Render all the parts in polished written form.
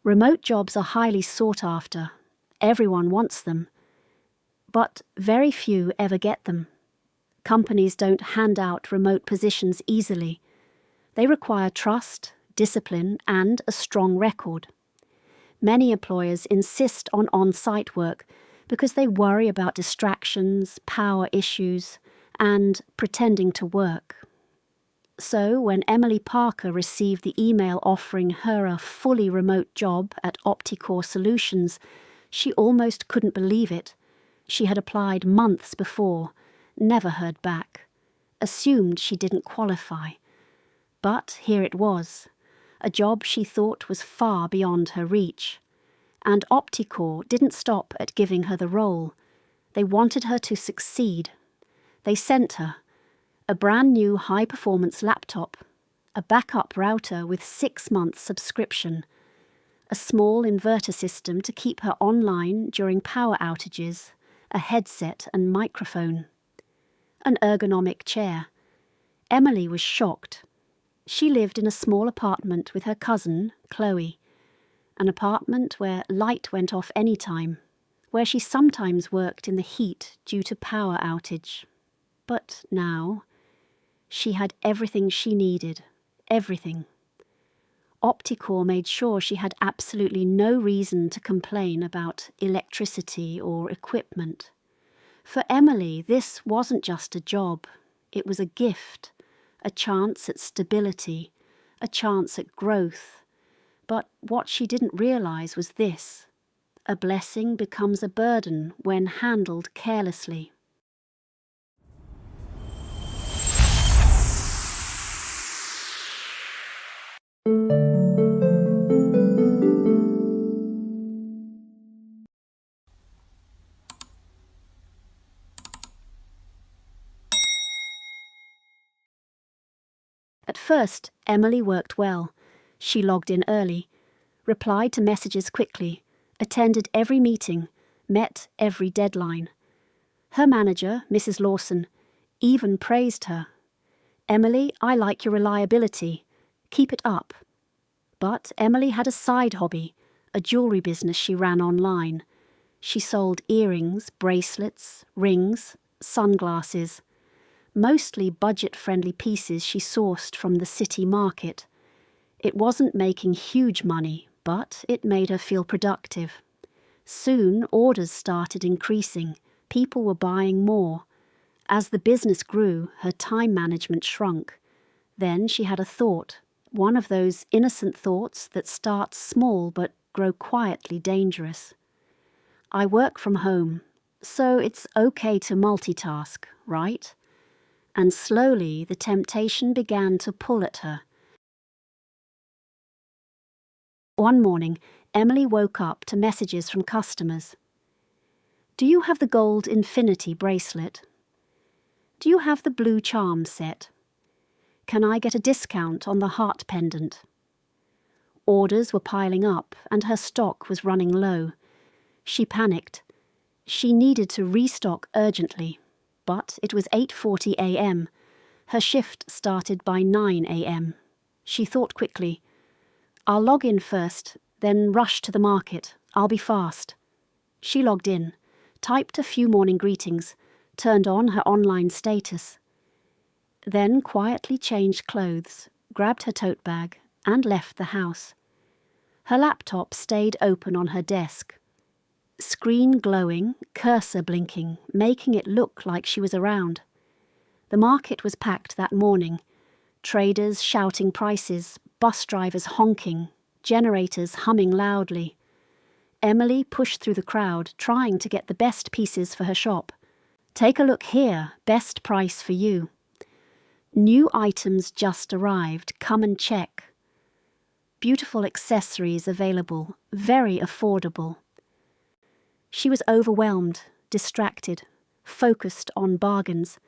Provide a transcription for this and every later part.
Remote jobs are highly sought after. Everyone wants them. But very few ever get them. Companies don't hand out remote positions easily. They require trust, discipline, and a strong record. Many employers insist on on-site work because they worry about distractions, power issues, and pretending to work. So when Emily Parker received the email offering her a fully remote job at Opticore Solutions, she almost couldn't believe it. She had applied months before, never heard back, assumed she didn't qualify. But here it was, a job she thought was far beyond her reach. And Opticore didn't stop at giving her the role. They wanted her to succeed. They sent her a brand new high-performance laptop, a backup router with 6 months subscription, a small inverter system to keep her online during power outages, a headset and microphone, an ergonomic chair. Emily was shocked. She lived in a small apartment with her cousin, Chloe, an apartment where light went off any time, where she sometimes worked in the heat due to power outage. But now, she had everything she needed, everything. Opticore made sure she had absolutely no reason to complain about electricity or equipment. For Emily, this wasn't just a job, it was a gift, a chance at stability, a chance at growth. But what she didn't realize was this: a blessing becomes a burden when handled carelessly. At first, Emily worked well. She logged in early, replied to messages quickly, attended every meeting, met every deadline. Her manager, Mrs. Lawson, even praised her. "Emily, I like your reliability. Keep it up." But Emily had a side hobby, a jewellery business she ran online. She sold earrings, bracelets, rings, sunglasses. Mostly budget-friendly pieces she sourced from the city market. It wasn't making huge money, but it made her feel productive. Soon, orders started increasing. People were buying more. As the business grew, her time management shrunk. Then she had a thought, one of those innocent thoughts that start small but grow quietly dangerous. "I work from home, so it's okay to multitask, right?" And slowly the temptation began to pull at her. One morning, Emily woke up to messages from customers. "Do you have the gold infinity bracelet? Do you have the blue charm set? Can I get a discount on the heart pendant?" Orders were piling up and her stock was running low. She panicked. She needed to restock urgently. But it was 8:40 a.m. Her shift started by 9 a.m. She thought quickly. "I'll log in first, then rush to the market. I'll be fast." She logged in, typed a few morning greetings, turned on her online status. Then quietly changed clothes, grabbed her tote bag, and left the house. Her laptop stayed open on her desk. Screen glowing, cursor blinking, making it look like she was around. The market was packed that morning. Traders shouting prices, bus drivers honking, generators humming loudly. Emily pushed through the crowd, trying to get the best pieces for her shop. "Take a look here, best price for you." "New items just arrived, come and check." Beautiful accessories available, very affordable. She was overwhelmed, distracted, focused on bargains.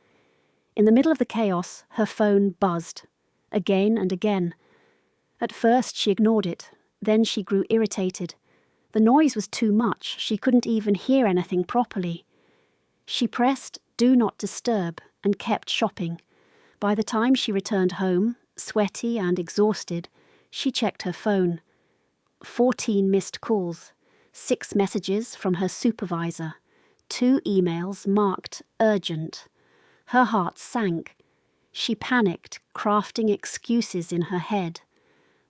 In the middle of the chaos, her phone buzzed, again and again. At first she ignored it, then she grew irritated. The noise was too much, she couldn't even hear anything properly. She pressed "Do Not Disturb" and kept shopping. By the time she returned home, sweaty and exhausted, she checked her phone. 14 missed calls, 6 messages from her supervisor, 2 emails marked urgent. Her heart sank. She panicked, crafting excuses in her head.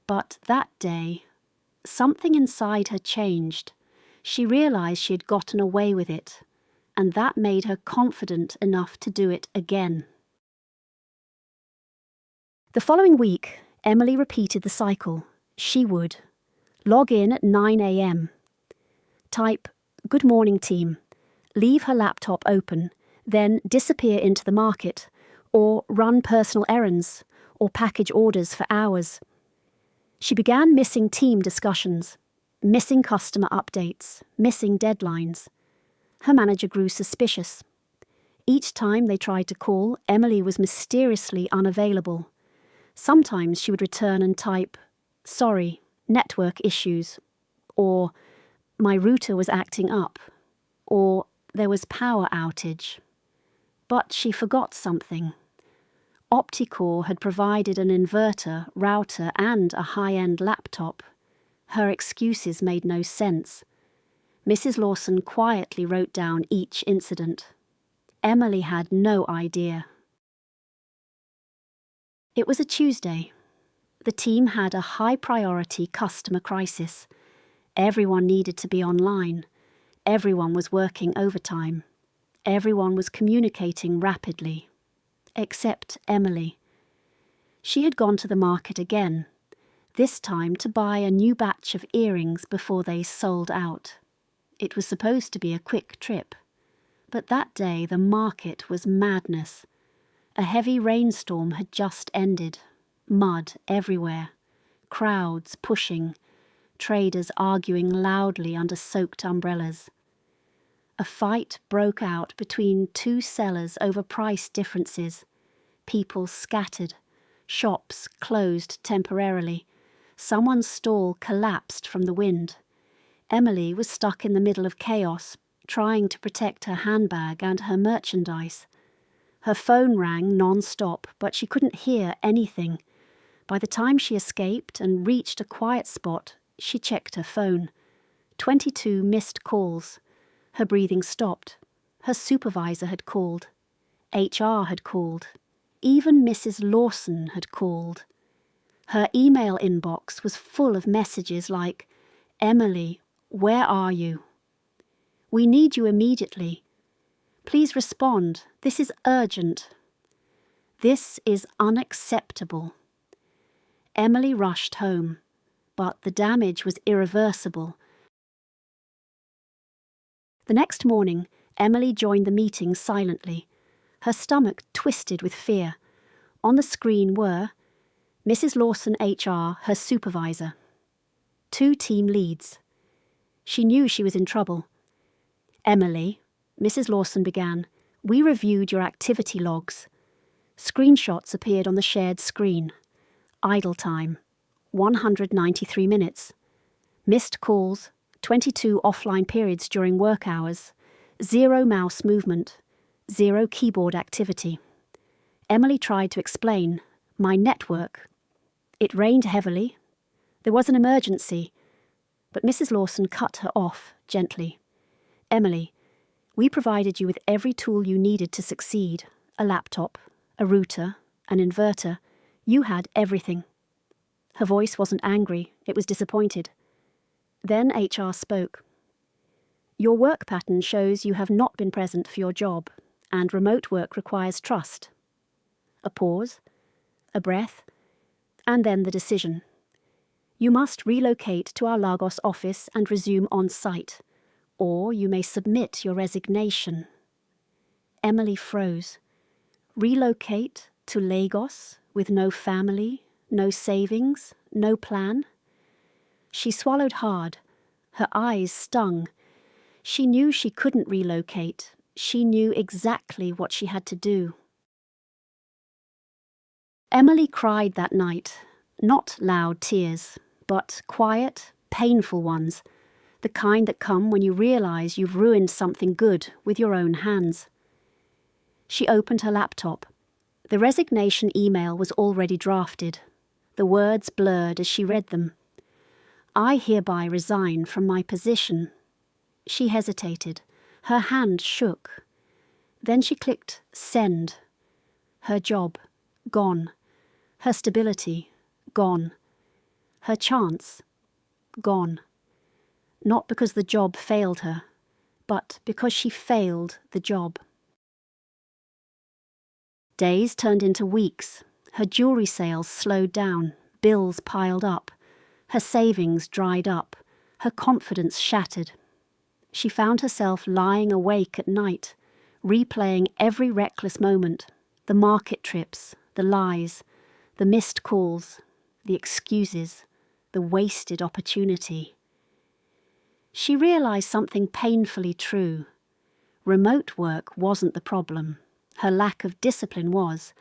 But that day, something inside her changed. She realized she had gotten away with it, and that made her confident enough to do it again. The following week, Emily repeated the cycle. She would log in at 9 a.m. Type, "Good morning, team," leave her laptop open, then disappear into the market, or run personal errands, or package orders for hours. She began missing team discussions, missing customer updates, missing deadlines. Her manager grew suspicious. Each time they tried to call, Emily was mysteriously unavailable. Sometimes she would return and type, "Sorry, network issues," or "My router was acting up," or "There was power outage." But she forgot something. Opticore had provided an inverter, router, and a high-end laptop. Her excuses made no sense. Mrs. Lawson quietly wrote down each incident. Emily had no idea. It was a Tuesday. The team had a high-priority customer crisis. Everyone needed to be online. Everyone was working overtime. Everyone was communicating rapidly. Except Emily. She had gone to the market again, this time to buy a new batch of earrings before they sold out. It was supposed to be a quick trip, but that day the market was madness. A heavy rainstorm had just ended, mud everywhere, crowds pushing, traders arguing loudly under soaked umbrellas. A fight broke out between 2 sellers over price differences. People scattered. Shops closed temporarily. Someone's stall collapsed from the wind. Emily was stuck in the middle of chaos, trying to protect her handbag and her merchandise. Her phone rang non-stop, but she couldn't hear anything. By the time she escaped and reached a quiet spot, she checked her phone. 22 missed calls. Her breathing stopped. Her supervisor had called. HR had called. Even Mrs. Lawson had called. Her email inbox was full of messages like, "Emily, where are you? We need you immediately. Please respond. This is urgent. This is unacceptable." Emily rushed home, but the damage was irreversible. The next morning, Emily joined the meeting silently, her stomach twisted with fear. On the screen were Mrs. Lawson HR, her supervisor, 2 team leads. She knew she was in trouble. "Emily," Mrs. Lawson began, "we reviewed your activity logs." Screenshots appeared on the shared screen. Idle time, 193 minutes. Missed calls, 22 offline periods during work hours. 0 mouse movement. 0 keyboard activity. Emily tried to explain, "My network. It rained heavily. There was an emergency." But Mrs. Lawson cut her off gently. "Emily, we provided you with every tool you needed to succeed. A laptop, a router, an inverter. You had everything." Her voice wasn't angry, it was disappointed. Then HR spoke. "Your work pattern shows you have not been present for your job, and remote work requires trust." A pause, a breath, and then the decision. "You must relocate to our Lagos office and resume on-site, or you may submit your resignation." Emily froze. Relocate to Lagos with no family, no savings, no plan? She swallowed hard. Her eyes stung. She knew she couldn't relocate. She knew exactly what she had to do. Emily cried that night, not loud tears, but quiet, painful ones, the kind that come when you realize you've ruined something good with your own hands. She opened her laptop. The resignation email was already drafted. The words blurred as she read them. I hereby resign from my position. She hesitated. Her hand shook. Then she clicked send. Her job, gone. Her stability, gone. Her chance, gone. Not because the job failed her, but because she failed the job. Days turned into weeks. Her jewellery sales slowed down, bills piled up. Her savings dried up, her confidence shattered. She found herself lying awake at night, replaying every reckless moment, the market trips, the lies, the missed calls, the excuses, the wasted opportunity. She realised something painfully true. Remote work wasn't the problem. Her lack of discipline was,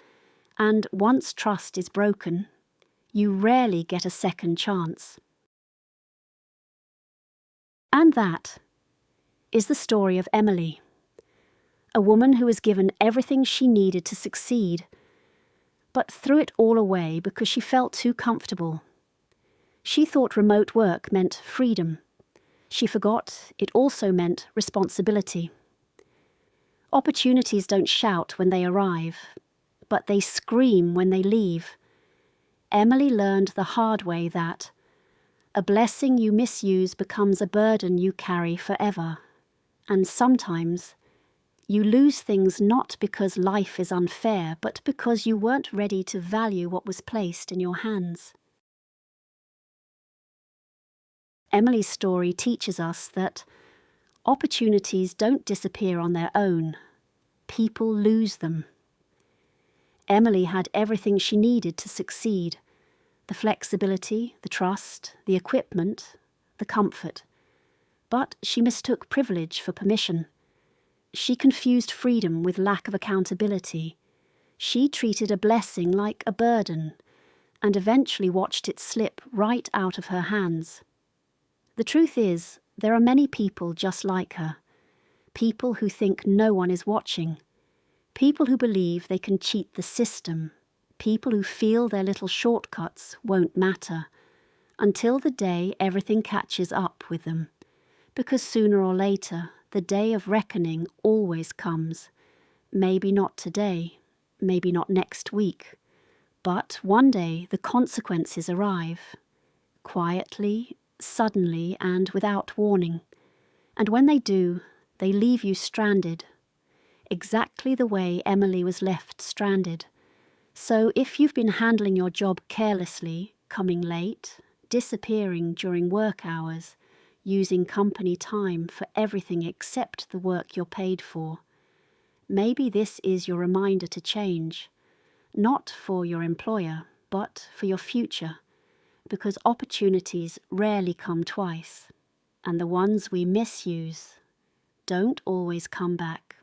and once trust is broken, you rarely get a second chance. And that is the story of Emily, a woman who was given everything she needed to succeed, but threw it all away because she felt too comfortable. She thought remote work meant freedom. She forgot it also meant responsibility. Opportunities don't shout when they arrive, but they scream when they leave. Emily learned the hard way that a blessing you misuse becomes a burden you carry forever. And sometimes you lose things not because life is unfair, but because you weren't ready to value what was placed in your hands. Emily's story teaches us that opportunities don't disappear on their own. People lose them. Emily had everything she needed to succeed: the flexibility, the trust, the equipment, the comfort. But she mistook privilege for permission. She confused freedom with lack of accountability. She treated a blessing like a burden, and eventually watched it slip right out of her hands. The truth is, there are many people just like her. People who think no one is watching. People who believe they can cheat the system. People who feel their little shortcuts won't matter until the day everything catches up with them. Because sooner or later, the day of reckoning always comes. Maybe not today, maybe not next week, but one day the consequences arrive. Quietly, suddenly, and without warning. And when they do, they leave you stranded. Exactly the way Emily was left stranded. So if you've been handling your job carelessly, coming late, disappearing during work hours, using company time for everything except the work you're paid for, maybe this is your reminder to change, not for your employer, but for your future, because opportunities rarely come twice, and the ones we misuse don't always come back.